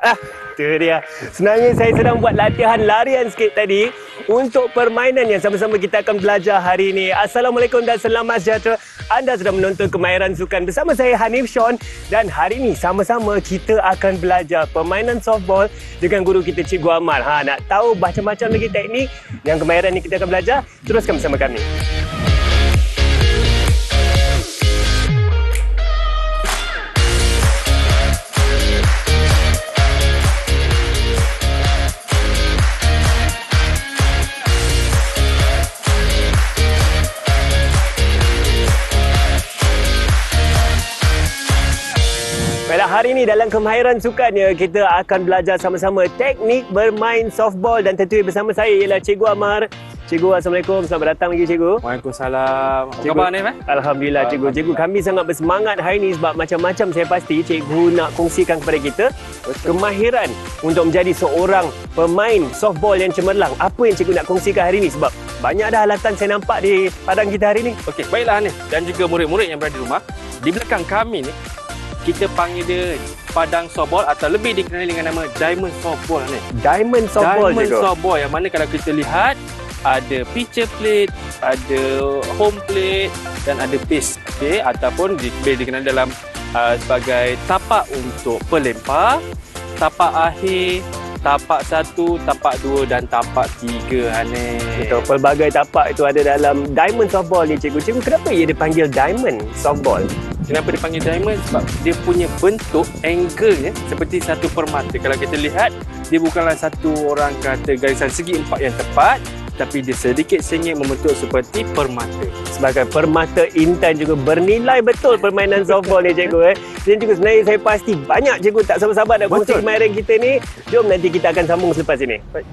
Itu dia. Sebenarnya saya sedang buat latihan larian sikit tadi untuk permainan yang sama-sama kita akan belajar hari ini. Assalamualaikum dan selamat sejahtera. Anda sedang menonton Kemahiran Sukan bersama saya Hanif Sean, dan hari ini sama-sama kita akan belajar permainan softball dengan guru kita Cikgu Amal. Nak tahu macam-macam lagi teknik yang kemahiran ni kita akan belajar? Teruskan bersama kami. Hari ini dalam Kemahiran Sukan kita akan belajar sama-sama teknik bermain softball, dan tentunya bersama saya ialah Cikgu Amar. Cikgu, Assalamualaikum. Selamat datang lagi, Cikgu. Waalaikumsalam. Apa khabar ni, Alhamdulillah, Cikgu. Cikgu, kami sangat bersemangat hari ini sebab macam-macam saya pasti Cikgu nak kongsikan kepada kita kemahiran untuk menjadi seorang pemain softball yang cemerlang. Apa yang Cikgu nak kongsikan hari ini? Sebab banyak dah alatan saya nampak di padang kita hari ini. Okey, baiklah ni. Dan juga murid-murid yang berada di rumah, di belakang kami ni kita panggil dia padang softball atau lebih dikenali dengan nama diamond softball ni. Diamond softball, Diamond softball yang mana kalau kita lihat ada pitcher plate, ada home plate dan ada base. Okey, ataupun boleh dikenali dalam sebagai tapak untuk pelempar, tapak akhir, tapak 1, tapak 2 dan tapak 3, Hanif. Betul, pelbagai tapak itu ada dalam diamond softball ni, Cikgu. Cikgu, kenapa ia dipanggil diamond softball? Kenapa dipanggil diamond? Sebab dia punya bentuk, angle-nya seperti satu permata. Kalau kita lihat, dia bukanlah satu orang kata garisan segi empat yang tepat, tapi dia sedikit sengit membentuk seperti permata. Sebagai permata intan juga bernilai betul permainan softball ni, Cikgu. Dan juga sebenarnya saya pasti banyak Cikgu tak sabar-sabar nak kongsi kemahiran kita ni. Jom nanti kita akan sambung selepas ini. Baik.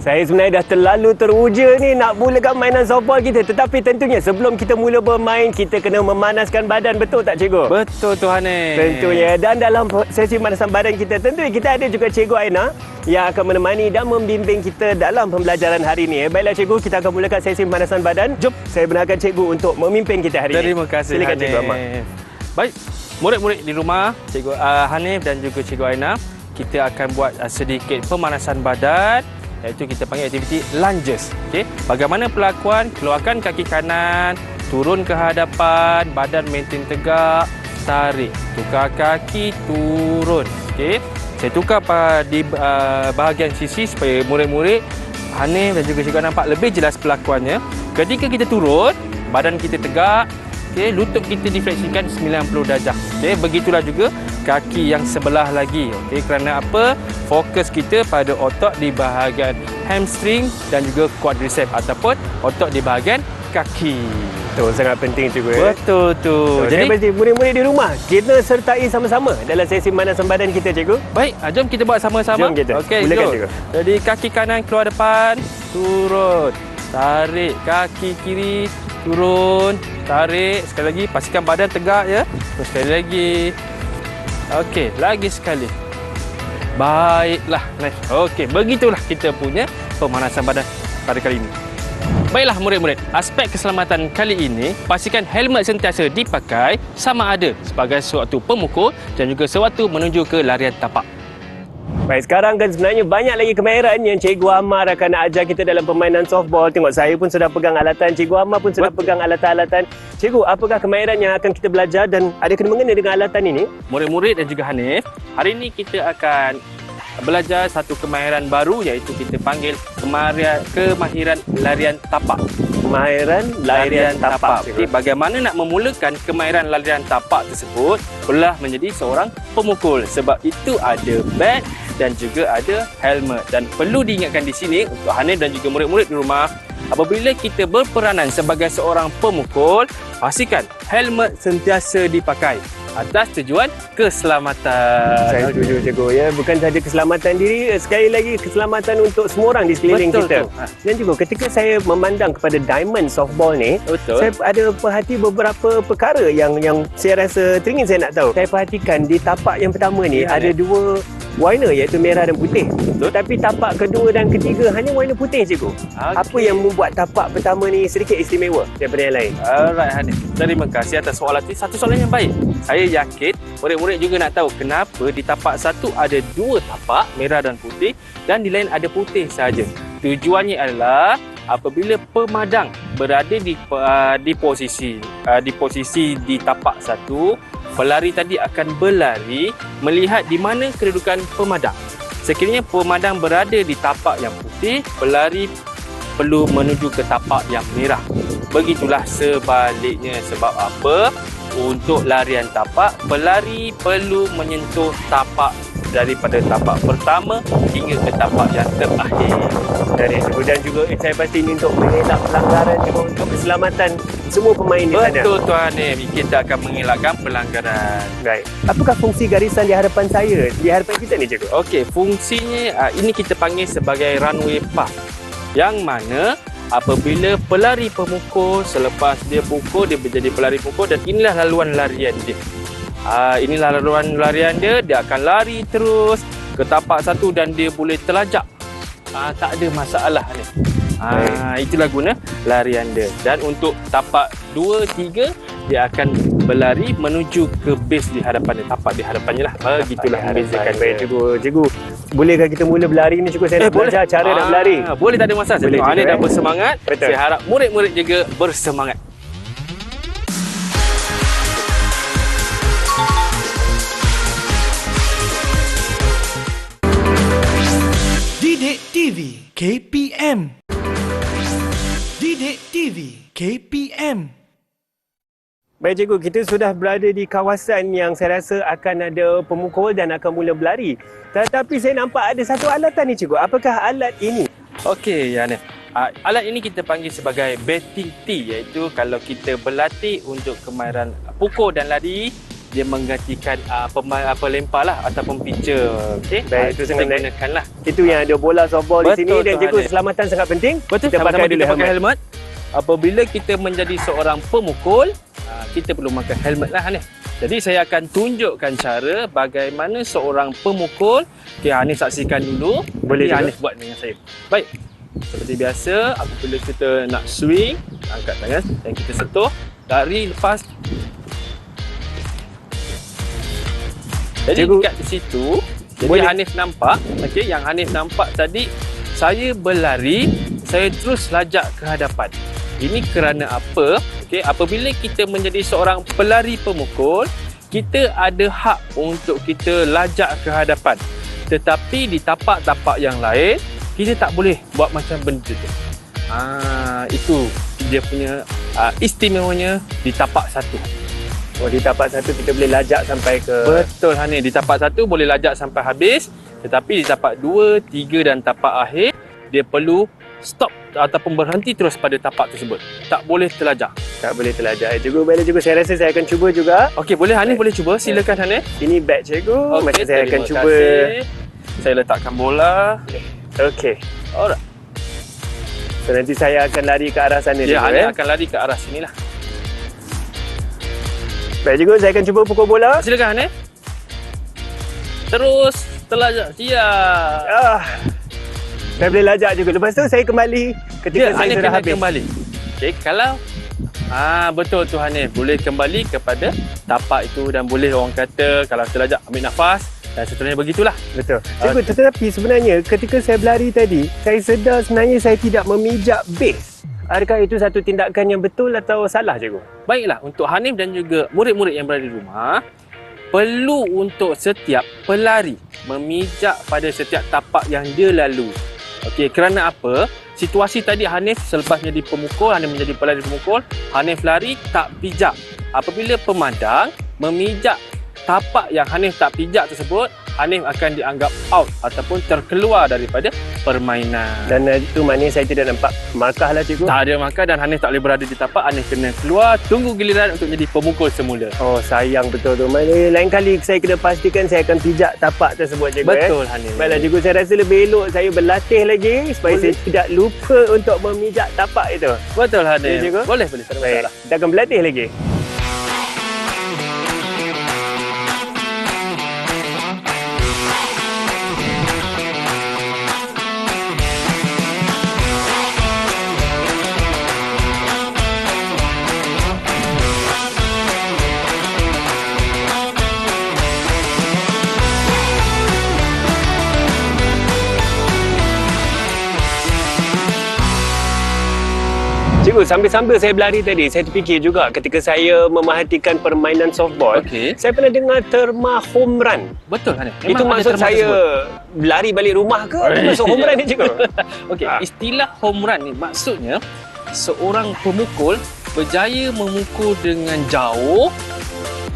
Saya sebenarnya dah terlalu teruja ni nak mulakan mainan softball kita. Tetapi tentunya sebelum kita mula bermain, kita kena memanaskan badan. Betul tak, Cikgu? Betul tu, Hanif. Tentunya. Dan dalam sesi pemanasan badan kita, tentunya kita ada juga Cikgu Aina yang akan menemani dan membimbing kita dalam pembelajaran hari ini. Baiklah, Cikgu, kita akan mulakan sesi pemanasan badan. Jom, saya benarkan Cikgu untuk memimpin kita hari ini. Terima kasih, Silakan, Hanif. Cikgu Ahmad. Baik, murid-murid di rumah, Cikgu Hanif dan juga Cikgu Aina, kita akan buat sedikit pemanasan badan, iaitu kita panggil aktiviti lunges. Okey, bagaimana pelakuan? Keluarkan kaki kanan, turun ke hadapan, badan maintain tegak, tarik, tukar kaki, turun. Okey, saya tukar di bahagian sisi supaya murid-murid Hanif dan juga Cikgu nampak lebih jelas pelakuannya. Ketika kita turun, badan kita tegak. Okey, lutut kita difleksikan 90 darjah. Okey, begitulah juga kaki yang sebelah lagi. Okey, kerana apa? Fokus kita pada otot di bahagian hamstring dan juga quadriceps ataupun otot di bahagian kaki. Betul, sangat penting, Cikgu. Betul tu. Jadi murid-murid di rumah, kita sertai sama-sama dalam sesi pemanasan badan kita, Cikgu. Baik, jom kita buat sama-sama. Jom kita. Okey, Mulakan, jom. Cikgu. Jadi kaki kanan keluar depan, turun. Tarik kaki kiri, turun, tarik. Sekali lagi, pastikan badan tegak ya. Terus sekali lagi. Okey, lagi sekali. Baiklah, nice. Okey, begitulah kita punya pemanasan badan pada kali ini. Baiklah murid-murid, aspek keselamatan kali ini, pastikan helmet sentiasa dipakai sama ada sebagai sewaktu pemukul dan juga sewaktu menuju ke larian tapak. Baik, sekarang kan sebenarnya banyak lagi kemahiran yang Cikgu Amar akan nak ajar kita dalam permainan softball. Tengok, saya pun sudah pegang alatan, Cikgu Amar pun sudah pegang alatan-alatan. Cikgu, apakah kemahiran yang akan kita belajar dan ada kena mengena dengan alatan ini? Murid-murid dan juga Hanif, hari ini kita akan belajar satu kemahiran baru, iaitu kita panggil kemahiran larian tapak. Kemahiran larian tapak. Okey, bagaimana nak memulakan kemahiran larian tapak tersebut? Perlulah menjadi seorang pemukul. Sebab itu ada bat dan juga ada helmet. Dan perlu diingatkan di sini untuk Hanif dan juga murid-murid di rumah, apabila kita berperanan sebagai seorang pemukul, pastikan helmet sentiasa dipakai. atas tujuan keselamatan. Saya setuju cikgu ya, bukan sahaja keselamatan diri, sekali lagi keselamatan untuk semua orang di sekeliling Betul kita. tu. Dan juga ketika saya memandang kepada diamond softball ni, Betul. saya ada perhati beberapa perkara yang saya rasa teringin saya nak tahu. Saya perhatikan di tapak yang pertama ni Ya, ada dua warna iaitu merah dan putih. Betul. Tapi tapak kedua dan ketiga hanya warna putih cikgu. Apa yang membuat tapak pertama ni sedikit istimewa daripada yang lain? Alright Hanif, terima kasih atas soalan ini. Satu soalan yang baik. Saya yakin murid-murid juga nak tahu kenapa di tapak satu ada dua tapak, merah dan putih, dan di lain ada putih sahaja. Tujuannya adalah apabila pemadang berada di posisi di tapak satu, pelari tadi akan berlari melihat di mana kedudukan pemadang. Sekiranya pemadang berada di tapak yang putih, pelari perlu menuju ke tapak yang merah. Begitulah sebaliknya. Sebab apa? Untuk larian tapak, pelari perlu menyentuh tapak daripada tapak pertama hingga ke tapak yang terakhir. Dan juga saya pasti ini untuk mengelak pelanggaran juga untuk keselamatan semua pemain di sana. Betul Tuan Hanif, kita akan mengelakkan pelanggaran. Baik. Apakah fungsi garisan di hadapan saya, di hadapan kita ni cikgu? Okey, fungsinya ini kita panggil sebagai runway path. Yang mana apabila pelari pemukul, selepas dia pukul, dia menjadi pelari pukul dan inilah laluan larian dia. Inilah laluan larian dia, dia akan lari terus ke tapak satu dan dia boleh terlajak. Tak ada masalah ni. Itulah guna larian dia. Dan untuk tapak 2, 3, dia akan berlari menuju ke base di hadapan dia, tapak di hadapannya lah. Begitulah membezakan. Baik cikgu, bolehkah kita mula berlari ni cikgu? Saya nak belajar cara nak berlari. Boleh, tak ada masalah. Boleh Anda juga, dah bersemangat. Betul. Saya harap murid-murid juga bersemangat. Didik TV KPM. Didik TV KPM. Baik cikgu, kita sudah berada di kawasan yang saya rasa akan ada pemukul dan akan mula berlari. Tetapi saya nampak ada satu alatan ni cikgu. Apakah alat ini? Okey, Yana. Alat ini kita panggil sebagai batting tee, iaitu kalau kita berlatih untuk kemahiran pukul dan lari, dia menggantikan lempar lah ataupun pitcher. Okey, Baik, itu kita sangat baik. gunakan lah. Itu yang ada bola softball di sini dan Tuan cikgu Hanif. keselamatan sangat penting. Betul, Kita pakai dulu helmet. helmet. Apabila kita menjadi seorang pemukul, kita perlu pakai helmet lah Hanif. Jadi saya akan tunjukkan cara bagaimana seorang pemukul. Okey, Hanif saksikan dulu. Boleh juga. Hanif buat dengan saya. Baik. Seperti biasa, apabila kita nak swing, angkat tangan dan kita sentuh, lari, lepas. Jadi Cikgu, dekat situ, jadi boleh. Hanif nampak, okey, yang Hanif nampak tadi, saya berlari, saya terus lajak ke hadapan. Ini kerana apa? Okey, apabila kita menjadi seorang pelari pemukul, kita ada hak untuk kita lajak ke hadapan. Tetapi di tapak-tapak yang lain, kita tak boleh buat macam benda tu. Itu dia punya istimewanya di tapak satu. Oh, di tapak satu kita boleh lajak sampai ke... Betul Hanif, di tapak satu boleh lajak sampai habis. Tetapi di tapak 2, 3 dan tapak akhir, dia perlu stop ataupun berhenti terus pada tapak tersebut. Tak boleh terlajak. Tak boleh terlajak. Cikgu, baiklah cikgu. Saya rasa saya akan cuba juga. Okey, boleh Hanif boleh cuba. Silakan Hanif. Ini bag cikgu. Macam saya akan terima cuba. kasih. Saya letakkan bola. Okey. Alright. So, nanti saya akan lari ke arah sana Ya, cikgu. Hanif akan lari ke arah sinilah. Baik cikgu, saya akan cuba pukul bola. Silakan Hanif. Terus terlajak. Siap. Saya boleh lajak juga. Lepas tu saya kembali ketika saya Hanif sudah kena habis. kembali. Okey, kalau betul tu Hanif, boleh kembali kepada tapak itu dan boleh orang kata kalau terlajak ambil nafas dan seterusnya begitulah. Betul. Cikgu, tetapi sebenarnya ketika saya berlari tadi, saya sedar sebenarnya saya tidak memijak base. Adakah itu satu tindakan yang betul atau salah cikgu? Baiklah, untuk Hanif dan juga murid-murid yang berada di rumah, perlu untuk setiap pelari memijak pada setiap tapak yang dia lalui. Okey, kerana apa? Situasi tadi Hanif selepas menjadi pemukul, Hanif menjadi pelari pemukul, Hanif lari tak pijak. Apabila pemandang memijak tapak yang Hanif tak pijak tersebut, Hanif akan dianggap out ataupun terkeluar daripada permainan. Dan itu maknanya saya tidak nampak markah lah cikgu. Tak ada markah dan Hanif tak boleh berada di tapak. Hanif kena keluar, tunggu giliran untuk jadi pemukul semula. Oh sayang betul tu. Maknanya lain kali saya kena pastikan saya akan pijak tapak tersebut cikgu. Betul Hanif. Baiklah cikgu, saya rasa lebih elok saya berlatih lagi supaya saya tidak lupa untuk memijak tapak itu. Betul Hanif. Ya, cikgu? Boleh, tak ada Baik, masalah. kita akan berlatih lagi. Cikgu, sambil-sambil saya berlari tadi, saya terfikir juga ketika saya memerhatikan permainan softball, Okey. saya pernah dengar terma home run. Betul Hanif. Itu maksud saya lari balik rumah ke? Apa maksud home run ni cikgu? Okey, istilah home run ni maksudnya seorang pemukul berjaya memukul dengan jauh,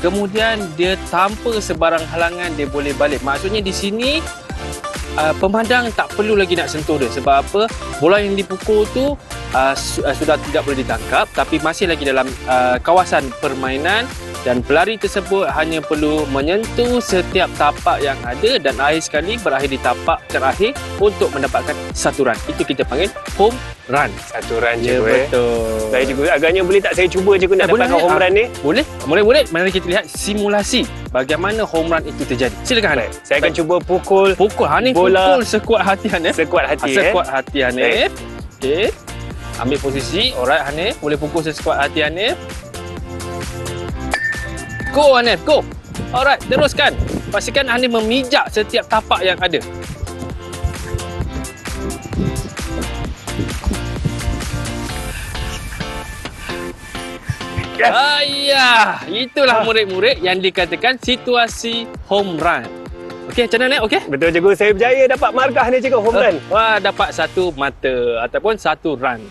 kemudian dia tanpa sebarang halangan dia boleh balik. Maksudnya di sini pemandang tak perlu lagi nak sentuh dia. Sebab apa? Bola yang dipukul tu sudah tidak boleh ditangkap tapi masih lagi dalam kawasan permainan dan pelari tersebut hanya perlu menyentuh setiap tapak yang ada dan akhir sekali berakhir di tapak terakhir untuk mendapatkan satu run. Itu kita panggil home run. Satu run Ya, cikgu. betul. Baik cikgu, agaknya boleh tak saya cuba cikgu nak boleh, dapatkan home run ni? Boleh. Mari kita lihat simulasi bagaimana home run itu terjadi. Silakan Hanif. Saya akan cuba pukul Hanif bola pukul sekuat hati Hanif. sekuat hati. Sekuat hati Hanif. Okey. Ambil posisi. Alright Hanif, boleh pukul sekuat hati Hanif. Go Hanif, go. Alright, teruskan. Pastikan Hanif memijak setiap tapak yang ada. Yes. Ayah, itulah murid-murid yang dikatakan situasi home run. Okey, macam mana? Okey? Betul cikgu, saya berjaya dapat markah ni cikgu, home run. Wah, dapat satu mata ataupun satu run.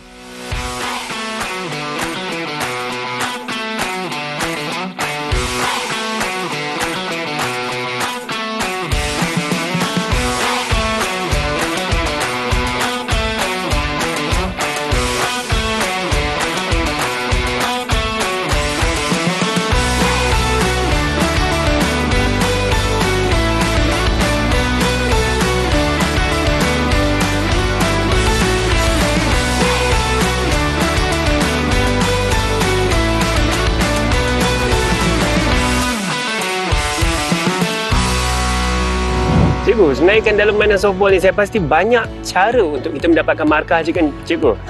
Cikgu, sebenarnya kan dalam mainan softball ni saya pasti banyak cara untuk kita mendapatkan markah cikgu.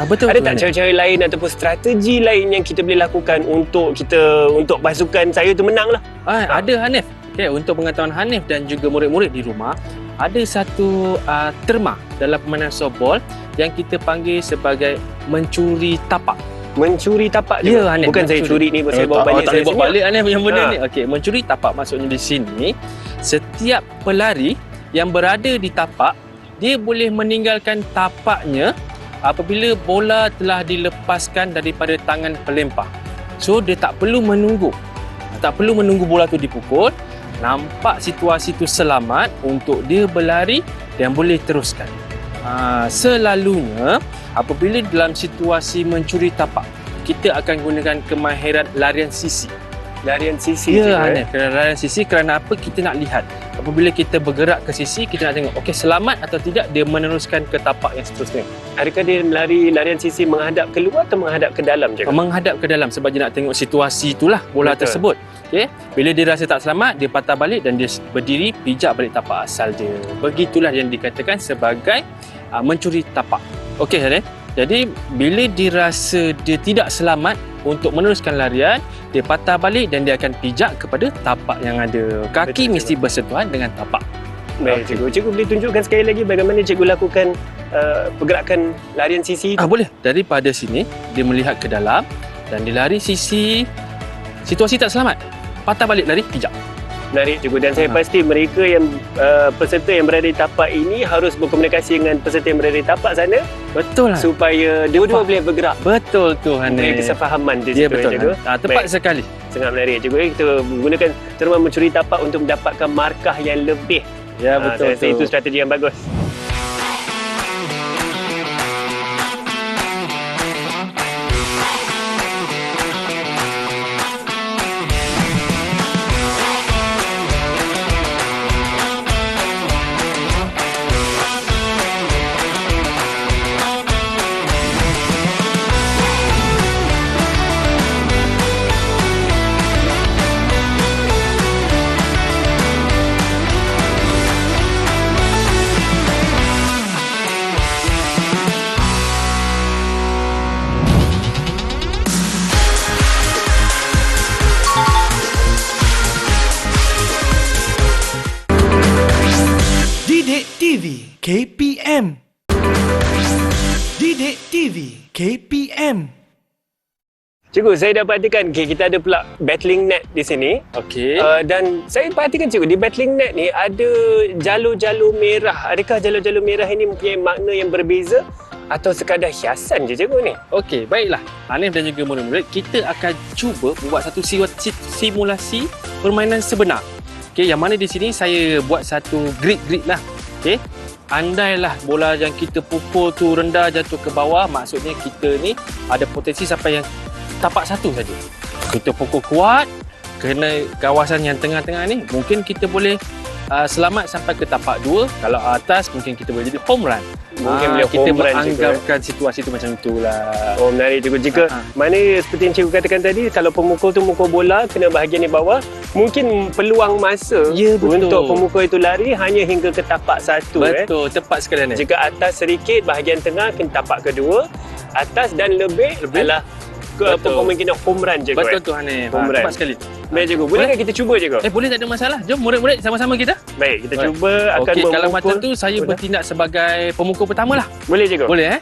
Betul. Ada tak cara-cara lain ataupun strategi lain yang kita boleh lakukan untuk pasukan saya tu menang lah? Ada Hanif. Okay, untuk pengetahuan Hanif dan juga murid-murid di rumah, ada satu terma dalam permainan softball yang kita panggil sebagai mencuri tapak. Mencuri tapak Ya, juga? Hanif, Bukan saya curi ni, saya bawa balik. tak boleh bawa balik Hanif yang benda Ha. ni. Okey, mencuri tapak maksudnya di sini setiap pelari yang berada di tapak, dia boleh meninggalkan tapaknya apabila bola telah dilepaskan daripada tangan pelempar. So, dia tak perlu menunggu. Tak perlu menunggu bola tu dipukul. Nampak situasi tu selamat untuk dia berlari dan boleh teruskan. Selalunya, apabila dalam situasi mencuri tapak, kita akan gunakan kemahiran larian sisi. Larian sisi Ya, cikgu, Hanif. Larian sisi kerana apa? Kita nak lihat. Apabila kita bergerak ke sisi, kita nak tengok, okey, selamat atau tidak dia meneruskan ke tapak yang seterusnya. Adakah dia larian sisi menghadap keluar atau menghadap ke dalam cikgu? Menghadap ke dalam sebab dia nak tengok situasi itulah bola Betul. tersebut. Okey, bila dia rasa tak selamat, dia patah balik dan dia berdiri pijak balik tapak asal dia. Begitulah yang dikatakan sebagai mencuri tapak. Okey, Hanif. Jadi bila dirasa dia tidak selamat untuk meneruskan larian, dia patah balik dan dia akan pijak kepada tapak yang ada. Kaki Betul, mesti bersentuhan dengan tapak. Baik cikgu. Cikgu boleh tunjukkan sekali lagi bagaimana cikgu lakukan pergerakan larian sisi itu? Boleh. Daripada sini, dia melihat ke dalam dan dia lari sisi. Situasi tak selamat. Patah balik lari, pijak. Menarik cikgu, dan saya pasti mereka yang peserta yang berada di tapak ini harus berkomunikasi dengan peserta yang berada di tapak sana Betul lah. supaya dua-dua boleh bergerak. Betul tu Hanif. Dari kesefahaman di Ya, situ betul. cikgu. Tepat Baik. sekali. Sangat menarik cikgu. Kita menggunakan terma mencuri tapak untuk mendapatkan markah yang lebih Ya, betul Saya rasa tu. itu strategi yang bagus. Didik TV KPM. Didik TV KPM. Cikgu, saya dah perhatikan kita ada pula battling net di sini. Okey. Dan saya perhatikan cikgu, di battling net ni ada jalur-jalur merah. Adakah jalur-jalur merah ini mempunyai makna yang berbeza atau sekadar hiasan je cikgu ni? Okey, baiklah. Hanif dan juga murid-murid, kita akan cuba buat satu simulasi permainan sebenar. Okey, yang mana di sini saya buat satu grid lah. Okey. Andailah bola yang kita pukul tu rendah jatuh ke bawah, maksudnya kita ni ada potensi sampai yang tapak satu saja. Kita pukul kuat kena kawasan yang tengah-tengah ni, mungkin kita boleh selamat sampai ke tapak 2. Kalau atas mungkin kita boleh jadi home run. Mungkin boleh kita home run cikgu, menganggapkan situasi tu macam itulah. Oh, menarik cikgu. Jika mana seperti yang cikgu katakan tadi, kalau pemukul tu mukul bola kena bahagian di bawah, mungkin peluang masa Ya, betul. untuk pemukul itu lari hanya hingga ke tapak 1. Betul, tepat sekali Hanif. Jika atas sedikit, bahagian tengah kena tapak kedua, atas dan lebih adalah Betul. kemungkinan home run cikgu. Betul tu Hanif. Home run. Tepat sekali. Baik cikgu, bolehkah kita cuba cikgu? Boleh, tak ada masalah. Jom murid-murid sama-sama kita. Baik, kita Alright. cuba akan Okey, kalau memukul. macam tu saya bola. bertindak sebagai pemukul pertama lah. Boleh cikgu? Boleh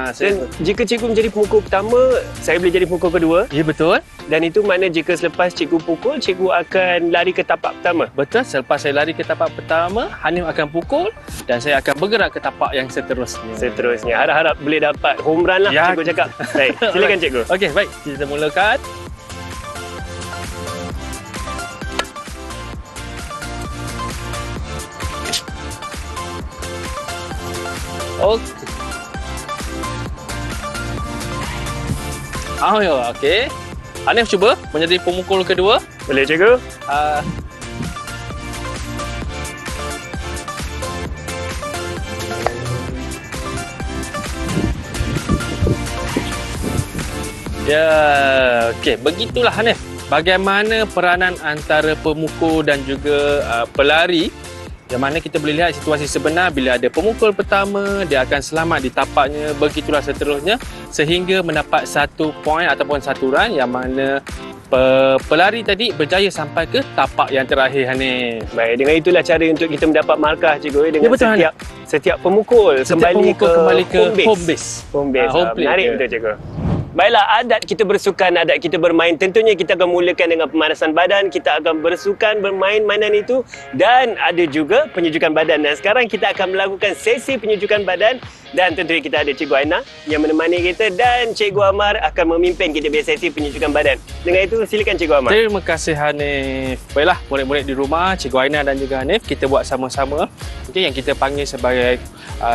saya. Dan jika cikgu menjadi pemukul pertama, saya boleh jadi pemukul kedua. Ya, betul. Dan itu makna jika selepas cikgu pukul, cikgu akan lari ke tapak pertama. Betul, selepas saya lari ke tapak pertama, Hanif akan pukul dan saya akan bergerak ke tapak yang seterusnya. Seterusnya, harap-harap boleh dapat home run lah Ya. cikgu cakap. Baik, silakan cikgu. Okey, baik. Kita mulakan. Okey. Ya, okey. Hanif cuba menjadi pemukul kedua. Boleh cikgu? Ya, okey. Begitulah Hanif. Bagaimana peranan antara pemukul dan juga pelari, yang mana kita boleh lihat situasi sebenar bila ada pemukul pertama, dia akan selamat di tapaknya, begitulah seterusnya sehingga mendapat 1 point ataupun 1 run, yang mana pelari tadi berjaya sampai ke tapak yang terakhir Hanif. Baik, dengan itulah cara untuk kita mendapat markah cikgu dengan Ya, betul, setiap pemukul Setiap pemukul kembali ke home base. Home base. Home plate Menarik dia. betul cikgu. Baiklah, adat kita bersukan, adat kita bermain. Tentunya kita akan mulakan dengan pemanasan badan. Kita akan bersukan, bermain mainan itu. Dan ada juga penyejukan badan. Dan sekarang kita akan melakukan sesi penyejukan badan. Dan tentunya kita ada Cikgu Aina yang menemani kita. Dan Cikgu Amar akan memimpin kita punya sesi penyejukan badan. Dengan itu, silakan Cikgu Amar. Terima kasih Hanif. Baiklah, murid-murid di rumah, Cikgu Aina dan juga Hanif, kita buat sama-sama. Okey, yang kita panggil sebagai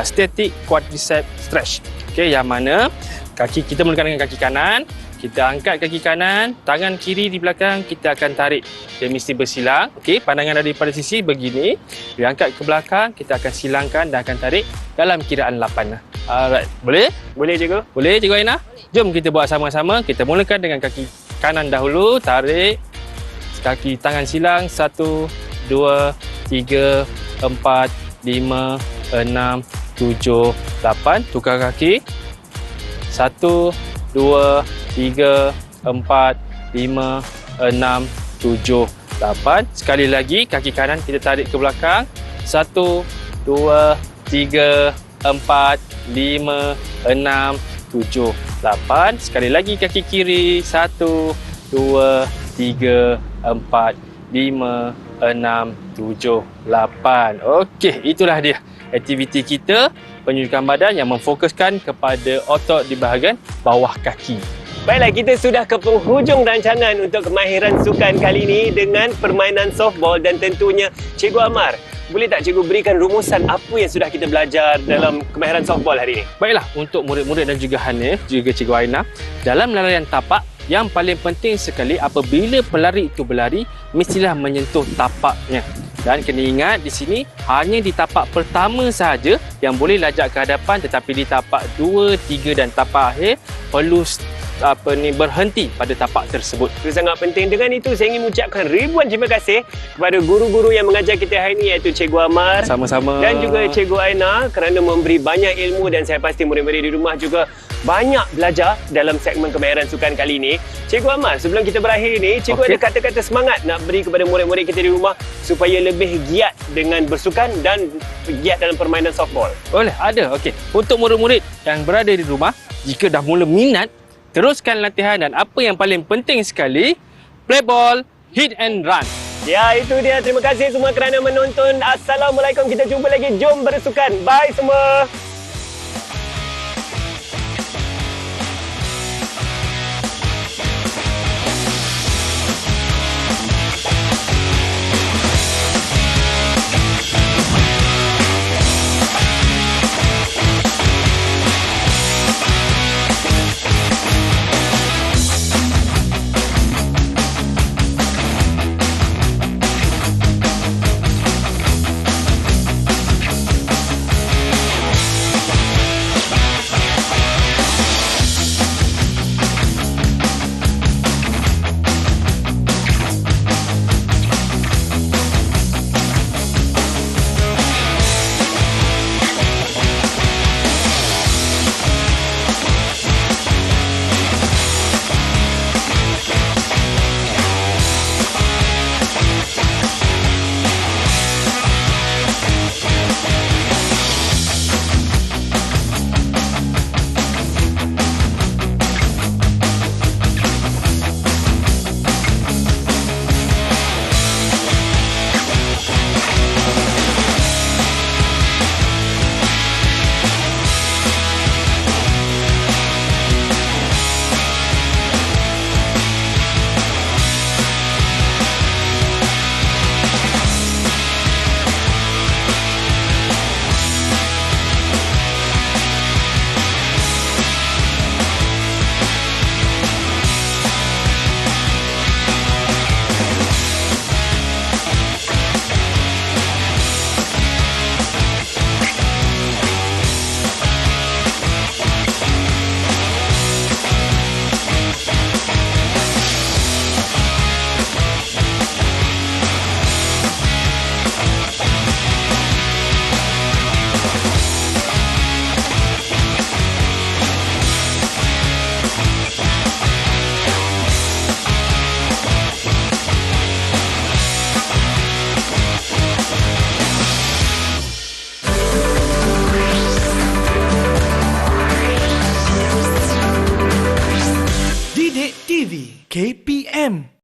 static quadricep stretch. Okey, yang mana kita mulakan dengan kaki kanan, kita angkat kaki kanan, tangan kiri di belakang, kita akan tarik. Dia mesti bersilang. Okey, pandangan daripada sisi begini. Dia angkat ke belakang, kita akan silangkan dan akan tarik dalam kiraan 8 lah. Alright, boleh? Boleh Cikgu? Boleh Cikgu Aina? Jom kita buat sama-sama. Kita mulakan dengan kaki kanan dahulu, tarik. Kaki tangan silang, 1, 2, 3, 4, 5, 6, 7, 8. Tukar kaki. 1, 2, 3, 4, 5, 6, 7, 8. Sekali lagi, kaki kanan kita tarik ke belakang. 1, 2, 3, 4, 5, 6, 7, 8. Sekali lagi kaki kiri. 1, 2, 3, 4, 5, 6, 7, 8. Okey, itulah dia aktiviti kita penyejukan badan yang memfokuskan kepada otot di bahagian bawah kaki. Baiklah, kita sudah ke penghujung rancangan untuk kemahiran sukan kali ini dengan permainan softball dan tentunya Cikgu Amar Boleh tak cikgu berikan rumusan apa yang sudah kita belajar dalam kemahiran softball hari ini? Baiklah, untuk murid-murid dan juga Hanif, juga Cikgu Aina, dalam larian tapak, yang paling penting sekali apabila pelari itu berlari, mestilah menyentuh tapaknya. Dan kena ingat di sini hanya di tapak pertama sahaja yang boleh lajak ke hadapan, tetapi di tapak 2, 3 dan tapak akhir perlu berhenti pada tapak tersebut. Itu sangat penting. Dengan itu saya ingin mengucapkan ribuan terima kasih kepada guru-guru yang mengajar kita hari ini, iaitu Cikgu Amar Sama-sama. dan juga Cikgu Aina, kerana memberi banyak ilmu, dan saya pasti murid-murid di rumah juga banyak belajar dalam segmen kemahiran sukan kali ini. Cikgu Amar, sebelum kita berakhir ini, cikgu ada kata-kata semangat nak beri kepada murid-murid kita di rumah supaya lebih giat dengan bersukan dan giat dalam permainan softball? Boleh, ada. Okey. Untuk murid-murid yang berada di rumah, jika dah mula minat, teruskan latihan, dan apa yang paling penting sekali, play ball, hit and run. Ya, itu dia. Terima kasih semua kerana menonton. Assalamualaikum. Kita jumpa lagi. Jom bersukan. Bye semua.